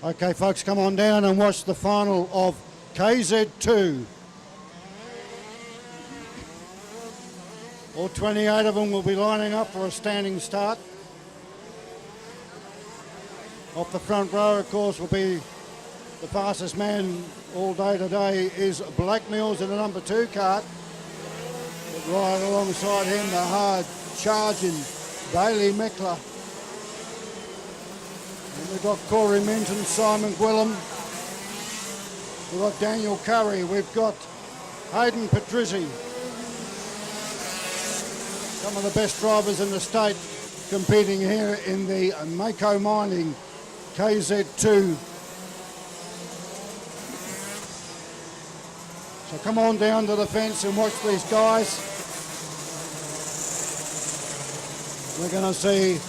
Okay, folks, come on down and watch the final of KZ2. All 28 of them will be lining up for a standing start. Off the front row, of course, will be the fastest man all day today is Black Mills in the number 2 cart. But right alongside him, the hard charging Bailey Meckler. And we've got Corey Minton, Simon Gwillem. We've got Daniel Curry. We've got Hayden Patrizzi. Some of the best drivers in the state competing here in the Mako Mining KZ2. So come on down to the fence and watch these guys. We're going to see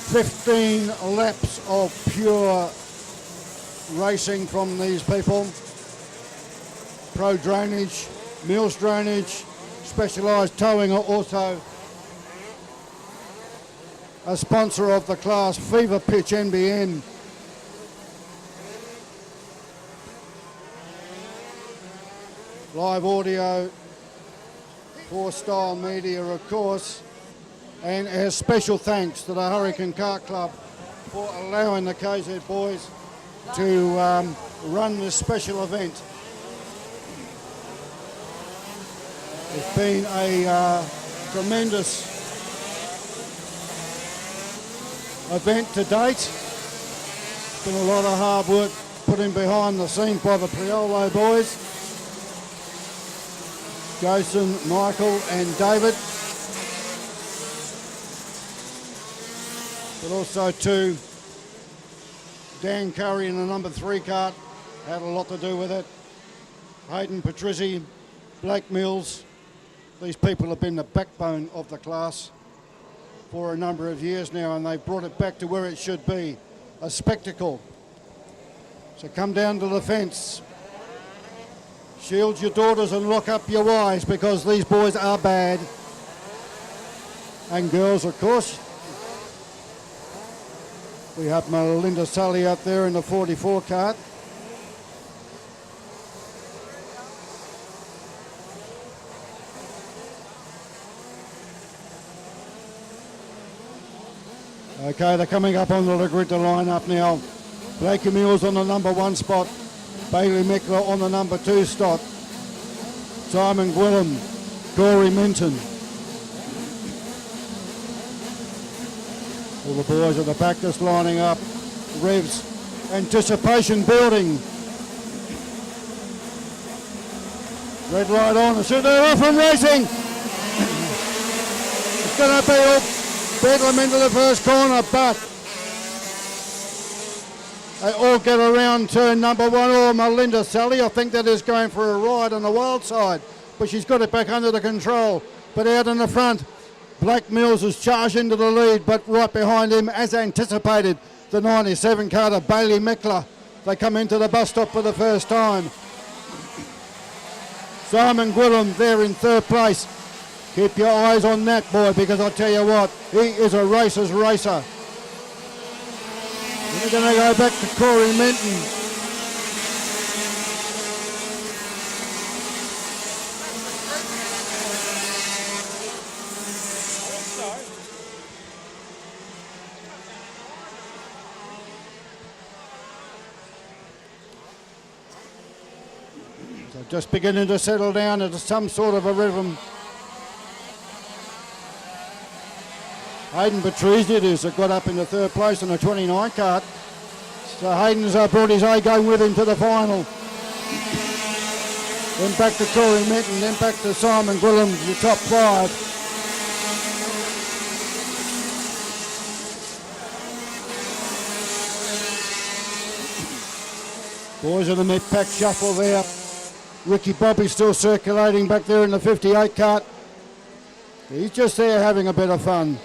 15 laps of pure racing from these people. Pro drainage, Mills drainage, specialised towing are also a sponsor of the class, Fever Pitch NBN. Live audio for Style Media, of course. And our special thanks to the Hurricane Kart Club for allowing the KZ boys to run this special event. It's been a tremendous event to date. It's been a lot of hard work put in behind the scenes by the Priolo boys, Jason, Michael and David. But also to Dan Curry in the number 3 cart, had a lot to do with it. Hayden Patrizzi, Black Mills. These people have been the backbone of the class for a number of years now, and they've brought it back to where it should be, a spectacle. So come down to the fence. Shield your daughters and lock up your wives, because these boys are bad. And girls, of course. We have Melinda Sully out there in the 44 cart. Okay, they're coming up on the grid to line up now. Blakey Mills on the number 1 spot. Bailey Meckler on the number 2 spot. Simon Gwillem, Corey Minton. All the boys at the back just lining up. Revs, anticipation building. Red light on, so they're off and racing. It's going to be all bedlam into the first corner, but they all get around turn number 1. Or Melinda Sally, I think that is going for a ride on the wild side, but she's got it back under the control. But out in the front, Black Mills has charged into the lead, but right behind him, as anticipated, the 97 carter Bailey Meckler. They come into the bus stop for the first time. Simon Gwillem there in 3rd place. Keep your eyes on that boy, because I tell you what, he is a racer's racer. We're going to go back to Corey Minton. So just beginning to settle down into some sort of a rhythm. Hayden Patrizzi has got up in the 3rd place on the 29 cart. So Hayden's brought his A game with him to the final. Then back to Corey Minton, then back to Simon Gwillem, the top 5. Boys in the mid-pack shuffle there. Ricky Bobby still circulating back there in the 58 cart. He's just there having a bit of fun.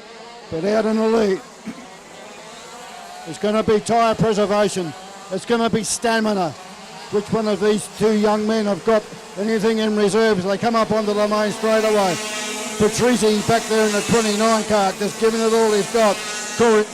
But out in the lead, it's going to be tyre preservation. It's going to be stamina. Which one of these 2 young men have got anything in reserve as they come up onto the main straightaway? Patrizzi back there in the 29 cart, just giving it all he's got. Corey.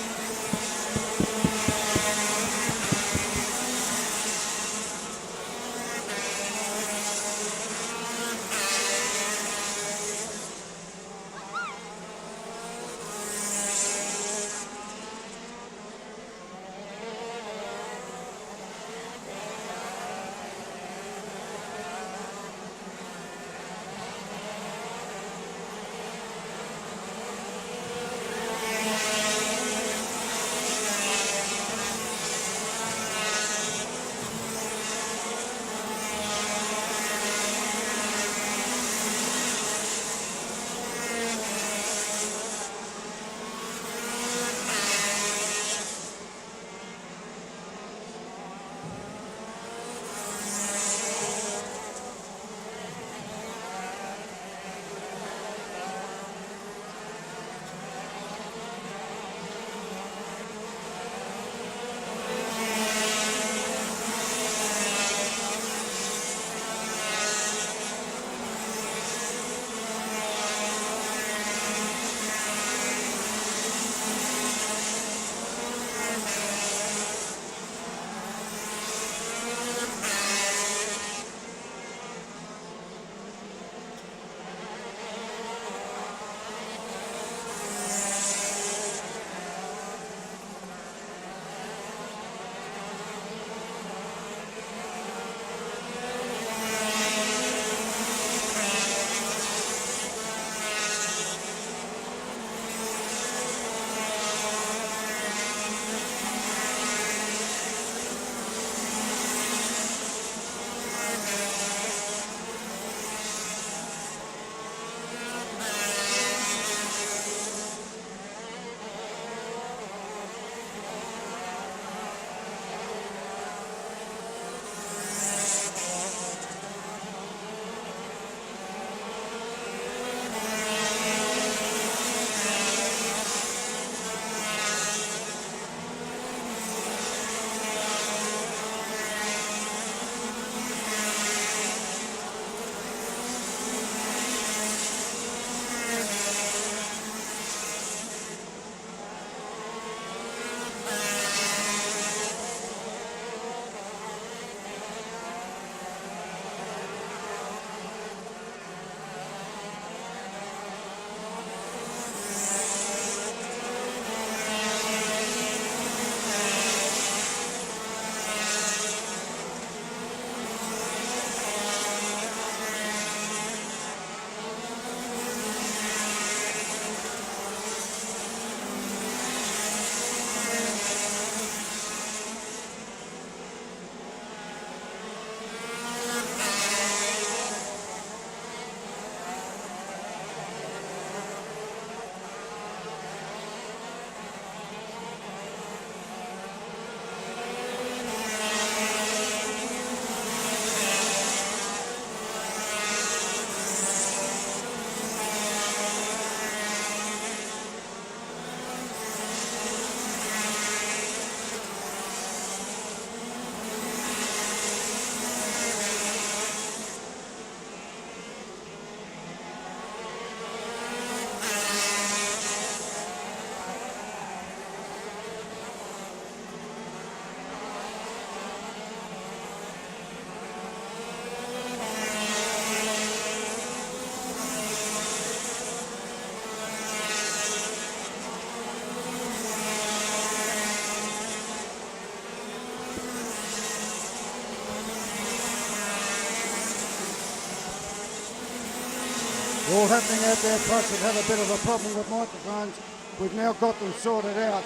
all happening out there. Plus, have had a bit of a problem with microphones. We've now got them sorted out.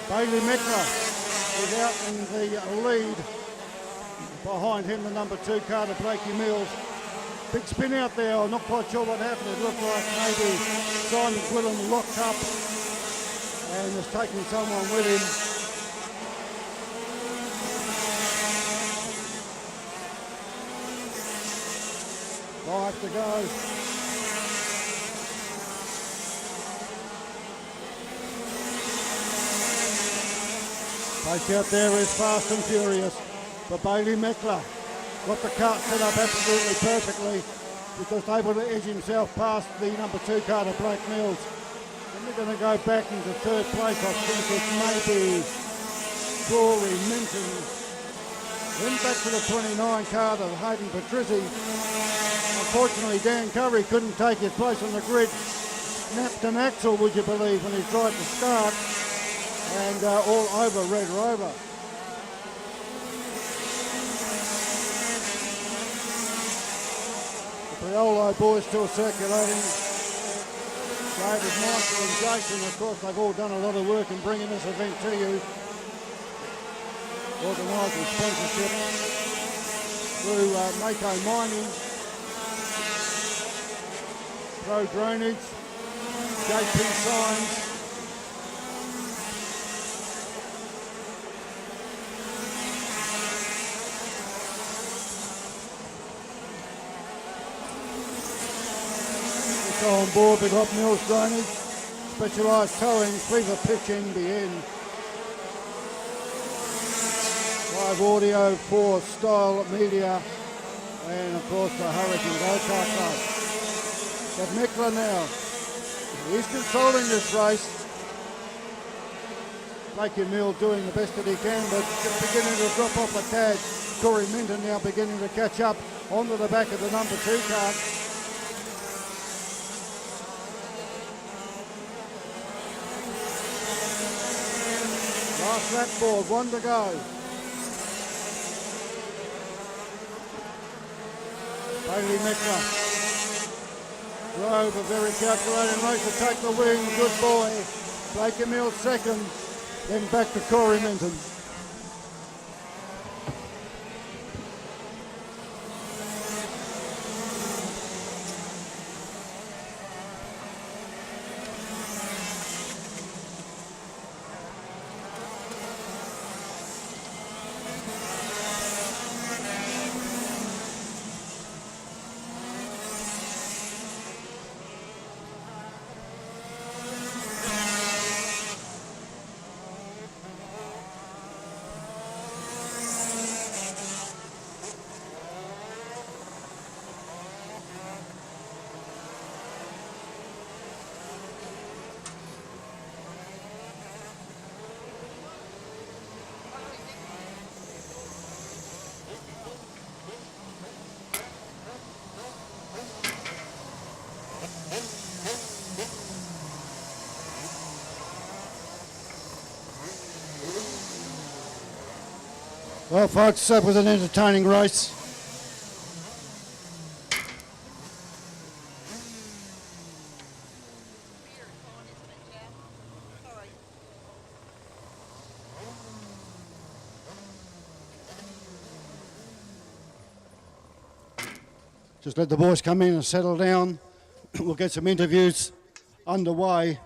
Bailey Meckler is out in the lead. Behind him, the number 2 car, Blakey Mills. Big spin out there. I'm not quite sure what happened. It looked like maybe Simon Quillen locked up and was taking someone with him. 5 to go. Pace out there is fast and furious. But Bailey Meckler got the cart set up absolutely perfectly because able to edge himself past the number 2 car to Blake Mills. And they're going to go back into 3rd place. I think it may be Corey Minton. Then back to the 29 car to Hayden Patrizzi. Unfortunately, Dan Curry couldn't take his place on the grid. Snapped an axle, would you believe, when he tried to start. And all over Red Rover. The Priolo boys still circulating. David, Michael and Jason, of course, they've all done a lot of work in bringing this event to you. Organising sponsorship through Mako Mining, Pro Drainage, JP Signs. On board, we've got Mills Drainage, Specialised Towing, Cleaver Pitch NBN, Live Audio, 4 Style Media, and of course the Hurricane Go-Kart Club. But Meckler now, he's controlling this race. Blakey Mill doing the best that he can, but just beginning to drop off a tad. Corey Minton now beginning to catch up onto the back of the number 2 car. Last lap board, 1 to go. Bailey Meckler drove a very calculated race to take the win. Good boy. Blakey Mills 2nd. Then back to Corey Minton. Well, folks, that was an entertaining race. Just let the boys come in and settle down. We'll get some interviews underway.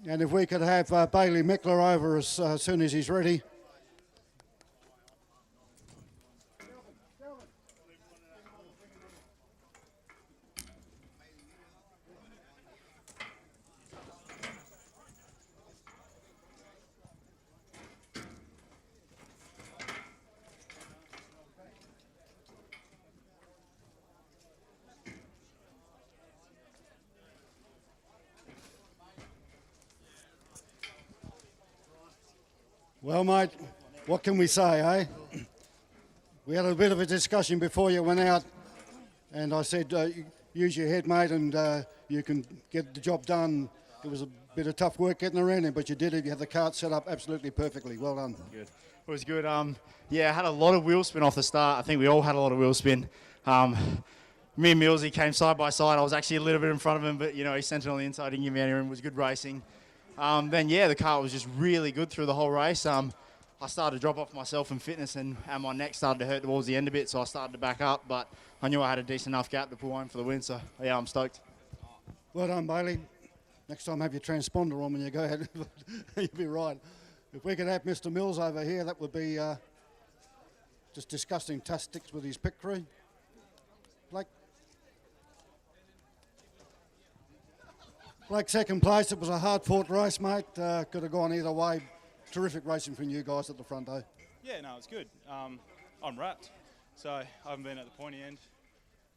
And if we could have Bailey Meckler over as soon as he's ready. Well, mate, what can we say, eh? We had a bit of a discussion before you went out, and I said, use your head, mate, and you can get the job done. It was a bit of tough work getting around him, but you did it. You had the cart set up absolutely perfectly. Well done. Good. It was good. Yeah, I had a lot of wheel spin off the start. I think we all had a lot of wheel spin. me and Millsy came side by side. I was actually a little bit in front of him, but you know, he sent it on the inside, didn't give me any room. It was good racing. Then yeah, the car was just really good through the whole race. I started to drop off myself in fitness, and my neck started to hurt towards the end a bit, so I started to back up. But I knew I had a decent enough gap to pull home for the win. So yeah, I'm stoked. Well done, Bailey. Next time have your transponder on when you go ahead. You'll be right. If we could have Mr. Mills over here, that would be just disgusting tactics with his pit crew. Blake, second place. It was a hard-fought race, mate. Could have gone either way. Terrific racing from you guys at the front, though. Yeah, no, it's good. I'm wrapped, so I haven't been at the pointy end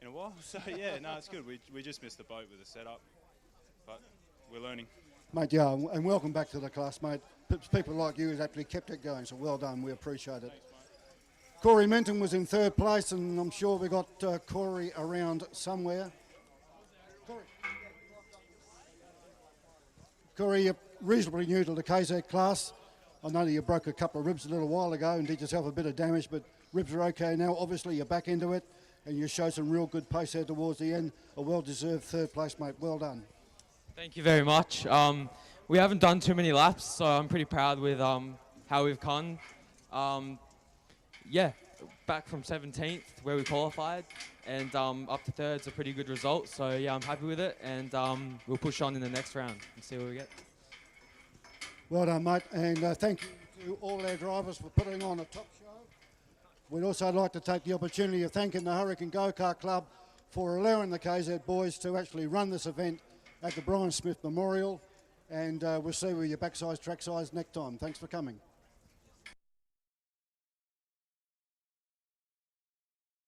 in a while. So yeah, no, it's good. We just missed the boat with the setup, but we're learning. Mate, yeah, and welcome back to the class, mate. People like you has actually kept it going, so well done. We appreciate it. Thanks, Corey Minton was in third place, and I'm sure we got Corey around somewhere. Corey, you're reasonably new to the KZ class. I know that you broke a couple of ribs a little while ago and did yourself a bit of damage, but ribs are okay now. Obviously, you're back into it, and you showed some real good pace there towards the end. A well-deserved third place, mate. Well done. Thank you very much. We haven't done too many laps, so I'm pretty proud with how we've gone. Yeah, back from 17th where we qualified, and up to third's a pretty good result. So yeah, I'm happy with it, and we'll push on in the next round and see what we get. Well done, mate, and thank you to all our drivers for putting on a top show. We'd also like to take the opportunity of thanking the Hurricane Go-Kart Club for allowing the KZ boys to actually run this event at the Brian Smith Memorial, and we'll see where your backside track size next time. Thanks for coming.